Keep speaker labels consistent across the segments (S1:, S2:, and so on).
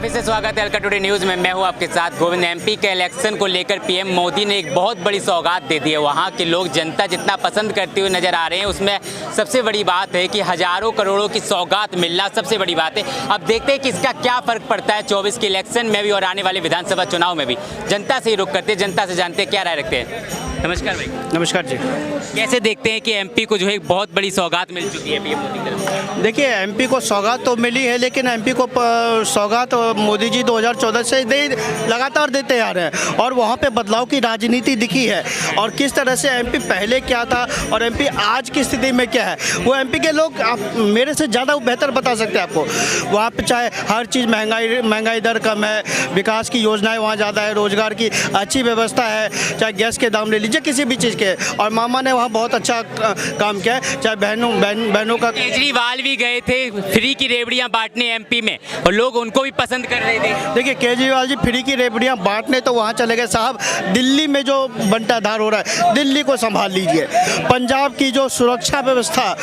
S1: फिर से स्वागत है अलका टुडे न्यूज़ में। मैं हूं आपके साथ गोविंद। एमपी के इलेक्शन को लेकर पीएम मोदी ने एक बहुत बड़ी सौगात दे दी है। वहां के लोग, जनता जितना पसंद करते हुए नजर आ रहे हैं, उसमें सबसे बड़ी बात है कि हजारों करोड़ों की सौगात मिलना सबसे बड़ी बात है। अब देखते हैं कि इसका क्या फ़र्क पड़ता है 24 के इलेक्शन में भी और आने वाले विधानसभा चुनाव में भी। जनता से ही रुख करते हैं, जनता से जानते हैं क्या राय रखते हैं। नमस्कार भाई।
S2: नमस्कार जी।
S1: कैसे देखते हैं कि एमपी को जो है बहुत बड़ी सौगात मिल चुकी है पीएम मोदी की तरफ से?
S2: देखिए, एमपी को सौगात तो मिली है, लेकिन एमपी को सौगात मोदी जी 2014 से लगातार देते आ रहे हैं और वहाँ पे बदलाव की राजनीति दिखी है। और किस तरह से एमपी पहले क्या था और एमपी आज की स्थिति में क्या है, वो एमपी के लोग आप मेरे से ज़्यादा बेहतर बता सकते हैं आपको। वहाँ पे चाहे हर चीज़ महंगाई दर कम है, विकास की योजनाएँ वहाँ ज़्यादा है, रोजगार की अच्छी व्यवस्था है, चाहे गैस के दाम ले लीजिए, किसी भी चीज़ के। और मामा ने वहाँ बहुत अच्छा काम किया है, चाहे बहनों का।
S1: केजरीवाल भी गए थे फ्री की रेवड़ियां बांटने एमपी में और लोग उनको भी पसंद कर रहे थे।
S2: देखिए, केजरीवाल जी फ्री की रेवड़ियां बांटने तो वहाँ चले गए साहब। दिल्ली में जो बंटाधार हो रहा है, दिल्ली को संभाल लीजिए। पंजाब की जो सुरक्षा व्यवस्था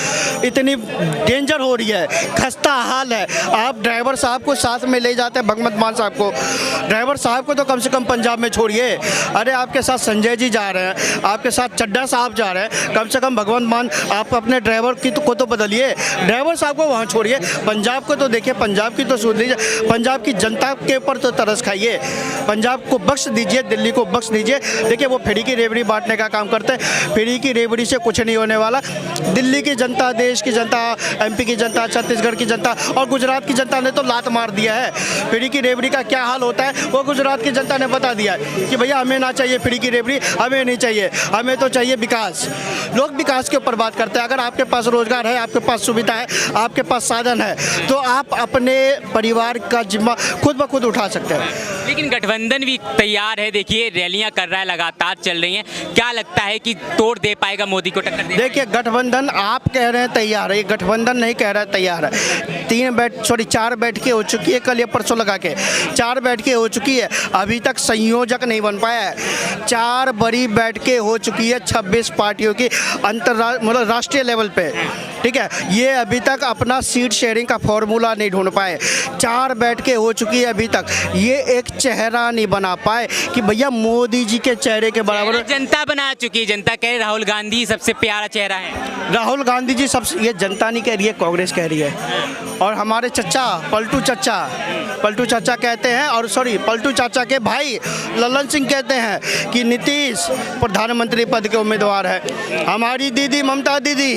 S2: इतनी डेंजर हो रही है, खस्ता हाल है। आप ड्राइवर साहब को साथ में ले जाते हैं, भगवंत मान साहब को, ड्राइवर साहब को तो कम से कम पंजाब में छोड़िए। अरे आपके साथ संजय जी जा रहे हैं, आपके साथ चड्ढा साहब जा रहे हैं, कम से कम भगवंत मान आप अपने ड्राइवर को तो बदलिए, ड्राइवर साहब को वहाँ छोड़िए। पंजाब को तो देखिए, पंजाब की तो सुन लीजिए, पंजाब की जनता के ऊपर तो तरस खाइए। पंजाब को बख्श दीजिए, दिल्ली को बख्श दीजिए। देखिए, वो फ्री की रेवड़ी बांटने का काम करते हैं। फ्री की रेवड़ी से कुछ नहीं होने वाला। दिल्ली की जनता, देश की जनता, एमपी की जनता, छत्तीसगढ़ की जनता और गुजरात की जनता ने तो लात मार दिया है। फ्री की रेवड़ी का क्या हाल होता है वो गुजरात की जनता ने बता दिया है कि भैया हमें ना चाहिए फ्री की रेवड़ी, हमें नहीं चाहिए, हमें तो चाहिए विकास। लोग विकास के ऊपर बात करते हैं। अगर आपके पास रोजगार है, आपके पास सुविधा है, आपके पास साधन है, तो आप अपने परिवार का जिम्मा खुद ब खुद उठा सकते हैं।
S1: लेकिन गठबंधन भी तैयार है, देखिए रैलियां कर रहा है, लगातार चल रही हैं। क्या लगता है कि तोड़ दे पाएगा मोदी को, टक्कर दे?
S2: देखिए, गठबंधन आप कह रहे हैं तैयार है, ये गठबंधन नहीं कह रहा है तैयार है। 4 बैठकें हो चुकी है, कल या परसों लगा के 4 बैठकें हो चुकी है, अभी तक संयोजक नहीं बन पाया है। 4 बड़ी बैठकें हो चुकी है 26 पार्टियों की मतलब राष्ट्रीय लेवल पे, ठीक है। ये अभी तक अपना सीट शेयरिंग का फॉर्मूला नहीं ढूंढ पाए। 4 बैठकें हो चुकी है, अभी तक ये एक चेहरा नहीं बना पाए कि भैया मोदी जी के चेहरे के बराबर।
S1: जनता बना चुकी है, जनता कह रही राहुल गांधी सबसे प्यारा चेहरा है।
S2: राहुल गांधी जी सबसे, ये जनता नहीं कह रही है, कांग्रेस कह रही है। और हमारे चच्चा पलटू चाचा कहते हैं, और सॉरी पलटू चाचा के भाई ललन सिंह कहते हैं कि नीतीश प्रधानमंत्री पद के उम्मीदवार है। हमारी दीदी ममता दीदी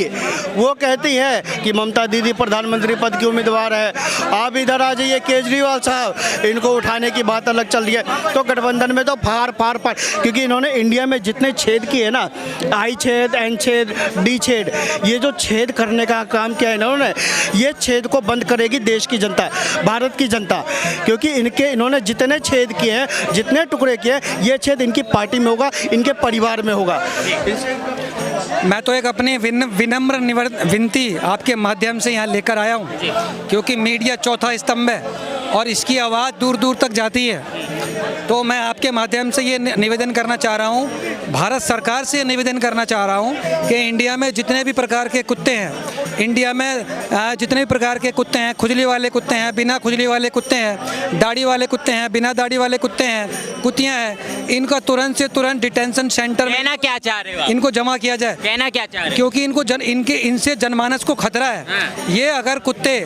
S2: वो कहती है कि ममता दीदी प्रधानमंत्री पद की उम्मीदवार है। आप इधर आ जाइए, केजरीवाल साहब, इनको उठाने की बात अलग चल रही है। तो गठबंधन में तो फार क्योंकि इन्होंने इंडिया में जितने छेद किए ना, आई छेद, एन छेद, डी छेद, ये जो छेद करने का काम किया है इन्होंने, ये छेद को बंद करेगी देश की जनता, भारत की जनता। क्योंकि इन्होंने जितने छेद किए हैं, जितने टुकड़े किए, ये छेद इनकी पार्टी में होगा, इनके परिवार में होगा।
S3: मैं तो एक अपनी विनम्र विनती आपके माध्यम से यहाँ लेकर आया हूँ, क्योंकि मीडिया चौथा स्तंभ है और इसकी आवाज़ दूर दूर तक जाती है। तो मैं आपके माध्यम से ये निवेदन करना चाह रहा हूँ, भारत सरकार से निवेदन करना चाह रहा हूँ कि इंडिया में जितने भी प्रकार के कुत्ते हैं, इंडिया में जितने भी प्रकार के कुत्ते हैं, खुजली वाले कुत्ते हैं, बिना खुजली वाले कुत्ते हैं, दाढ़ी वाले कुत्ते हैं, बिना दाढ़ी वाले कुत्ते हैं, कुत्तियाँ हैं, इनका तुरंत से तुरंत डिटेंशन सेंटर
S1: कहना क्या चाह रहे हो?
S3: इनको जमा किया जाए।
S1: कहना क्या चाह रहे हो?
S3: क्योंकि इनसे जनमानस को खतरा है। ये अगर कुत्ते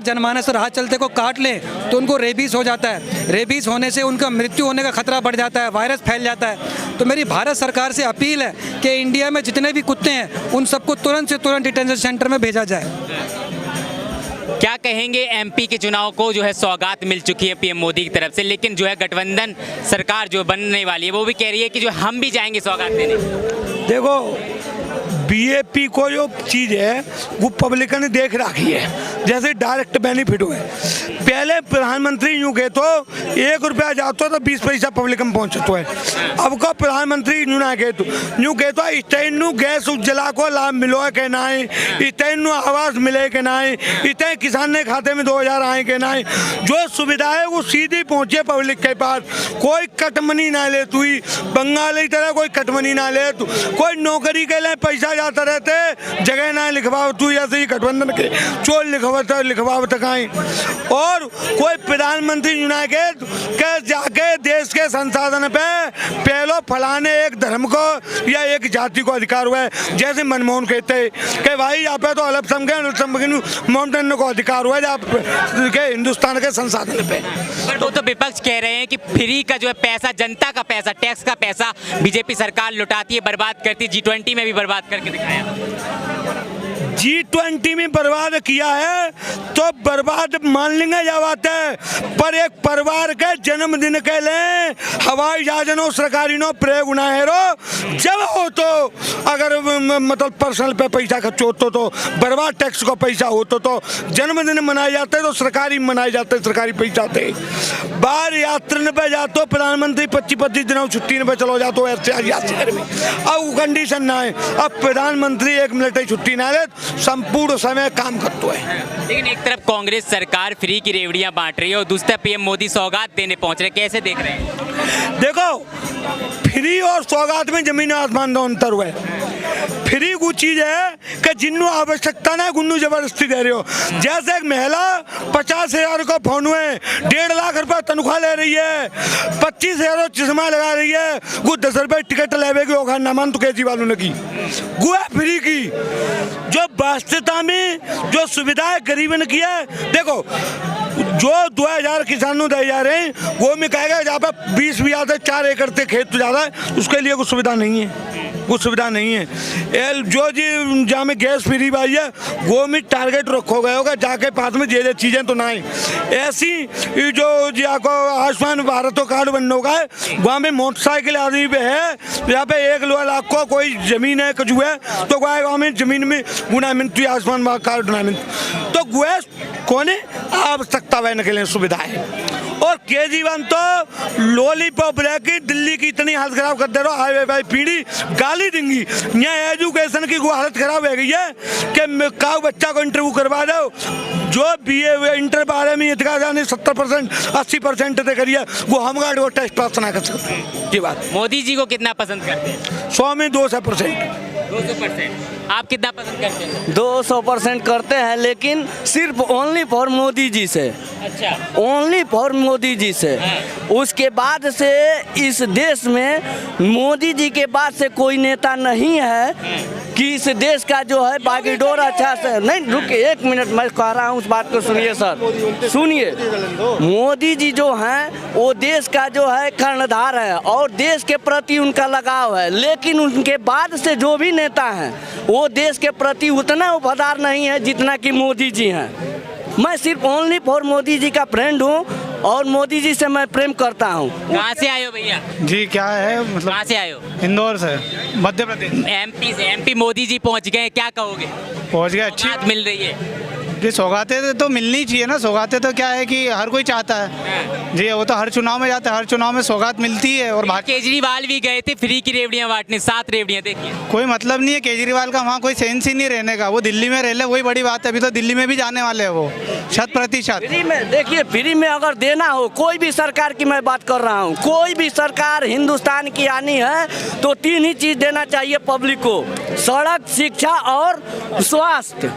S3: जनमानस राह चलते को काट लें तो उनको रेबीज हो जाता है। रेबीज होने से उनका मृत्यु होने का खतरा बढ़ जाता है, वायरस फैल जाता है। तो मेरी भारत सरकार से अपील है कि इंडिया में जितने भी कुत्ते हैं उन सबको तुरंत से तुरंत डिटेंशन सेंटर में भेजा जाए।
S1: क्या कहेंगे? एमपी के चुनाव को जो है सौगात मिल चुकी है पीएम मोदी की तरफ से, लेकिन जो है गठबंधन सरकार जो बनने वाली है वो भी कह रही है कि जो हम भी जाएंगे सौगात देने।
S4: देखो, बीजेपी को जो चीज़ है वो पब्लिक ने देख रखी है, जैसे डायरेक्ट बेनिफिट हुए। पहले प्रधानमंत्री यूँ कहे तो 1 रुपया जाता तो 20 पैसा पब्लिक में पहुँचता है। अब का प्रधानमंत्री यूँ ना कहे तो स्टैंड गैस उज्ज्वला को लाभ मिलो है कि नहीं, स्टैंड आवास मिले कि नहीं, इतने किसान ने खाते में 2000 आए कि नहीं। जो सुविधा है वो सीधी पहुँचे पब्लिक के पास, कोई कटमनी ना ले, तू बंगाली तरह कोई कटमनी ना ले, तू कोई नौकरी के लिए पैसा जाता रहते, जगह ना लिखवाओ, तू ऐसे ही गठबंधन के चोर लिखवावत लिखवावत काई। और और कोई प्रधानमंत्री यूनाइटेड के जाके देश के संसाधन पे पहलो फलाने एक धर्म को या एक जाति को अधिकार हुआ है। जैसे मनमोहन कहते हैं कि भाई यहाँ पे तो अल्पसंख्यक माउंटेन को अधिकार हुआ है के हिंदुस्तान के संसाधन पे।
S1: पर वो तो विपक्ष कह रहे हैं कि फ्री का जो है पैसा, जनता का पैसा, टैक्स का पैसा बीजेपी सरकार लुटाती है, बर्बाद करती है। G20 में भी बर्बाद करके दिखाया।
S4: G20 में बर्बाद किया है तो बर्बाद मान लेंगे या बात है, पर एक परिवार के जन्मदिन के लिए हवाई जहाजों सरकारी नो प्रयोग उनाहेरो जब हो तो अगर मतलब पर्सनल पे पैसा खर्च होता तो बर्बाद टैक्स को पैसा होता तो जन्मदिन मनाए जाते तो सरकारी मनाए जाते, सरकारी पैसा थे। बाहर यात्रा पे जाते प्रधानमंत्री 25-25 दिनों छुट्टी पे चलो जाते शहर में। अब कंडीशन ना है, अब प्रधानमंत्री 1 मिनट ही छुट्टी ना ले, संपूर्ण समय काम करते हैं।
S1: लेकिन एक तरफ कांग्रेस सरकार फ्री की रेवड़ियां बांट रही है और दूसरा पीएम मोदी सौगात देने पहुंच रहे, कैसे देख रहे हैं?
S4: देखो, फ्री और सौगात में जमीन आसमान का अंतर हुआ है। फ्री वो चीज है कि जिन्नू आवश्यकता ना गुन्नू जबरदस्ती दे रहे हो। जैसे एक महिला 50,000 का फोन हुए 1.5 लाख रुपए तनख्वाह ले रही है, 25,000 चश्मा लगा रही है, वो 10 रुपए टिकट लेवेगी होगा नामान तो केजरीवाल ने की वो है फ्री की। जो वास्तविकता में जो सुविधाएं गरीबन की है, देखो जो 2000 किसानों दे जा रहे हैं वो में कहेगा जहाँ पे 20 बीघा से 4 एकड़ से खेत ज़्यादा है उसके लिए कुछ सुविधा नहीं है, कुछ सुविधा नहीं है। जो जी जहाँ में गैस फ्री भाई है वो में टारगेट रखो गया होगा जाके पास में जे चीज़ें तो ना है। ऐसी जो जी आपको आयुष्मान भारत तो कार्ड बनने होगा है वहाँ में मोटरसाइकिल आदमी पे है यहाँ पे 1 लाख को कोई ज़मीन है कजू है तो वहाँ में ज़मीन में गुना मिलती आयुष्मान कार्ड ना मिलती तो गुए कोने आवश्यकता वहन के लिए सुविधा है। और केजरीवाल तो लॉलीपॉप रहकर दिल्ली की इतनी हालत खराब कर दे रहा हाईवे भाई पीढ़ी गाली देंगी। यहाँ एजुकेशन की हालत खराब हो गई है कि का बच्चा को इंटरव्यू करवा दो जो BA इंटर बारे में इतना जाने 70% 80% तक करिए वो हम गार्ड वो टेस्ट पास ना कर सकते। ये बात
S1: मोदी जी को कितना पसंद करते हैं?
S4: 100 में 200%।
S1: 200%। आप कितना पसंद करते हैं?
S5: 200% करते हैं, लेकिन सिर्फ ओनली फॉर मोदी जी से।
S1: अच्छा,
S5: ओनली फॉर मोदी जी से। उसके बाद से इस देश में मोदी जी के बाद से कोई नेता नहीं है कि इस देश का जो है बागीडोर अच्छा से नहीं। रुकिए 1 मिनट, मैं कह रहा हूँ उस बात को सुनिए सर, सुनिए। मोदी जी जो हैं वो देश का जो है कर्णधार है और देश के प्रति उनका लगाव है, लेकिन उनके बाद से जो भी नेता हैं वो देश के प्रति उतना वफादार नहीं है जितना कि मोदी जी हैं। मैं सिर्फ ओनली फॉर मोदी जी का फ्रेंड हूँ और मोदी जी से मैं प्रेम करता हूँ।
S1: कहाँ से आए हो भैया?
S6: जी क्या है मतलब
S1: कहाँ से आए हो?
S6: इंदौर से, मध्य प्रदेश।
S1: MP से। MP मोदी जी पहुँच गए, क्या कहोगे?
S6: पहुंच गए, अच्छी
S1: बात मिल रही है।
S6: जी सौगातें तो मिलनी चाहिए ना। सौगातें तो क्या है कि हर कोई चाहता है जी, वो तो हर चुनाव में जाता है, हर चुनाव में सौगात मिलती है। और
S1: केजरीवाल भी गए थे फ्री की रेवड़ियां बांटने, 7 रेवड़ियां, देखिए
S6: कोई मतलब नहीं है केजरीवाल का वहाँ कोई सेंस ही नहीं रहने का। वो दिल्ली में रह ले वही बड़ी बात है। अभी तो दिल्ली में भी जाने वाले हैं वो 100%।
S5: फ्री में देखिए, फ्री में अगर देना हो कोई भी सरकार की मैं बात कर रहा हूँ, कोई भी सरकार हिंदुस्तान की आनी है तो 3 ही चीज़ देना चाहिए पब्लिक को: सड़क, शिक्षा और स्वास्थ्य।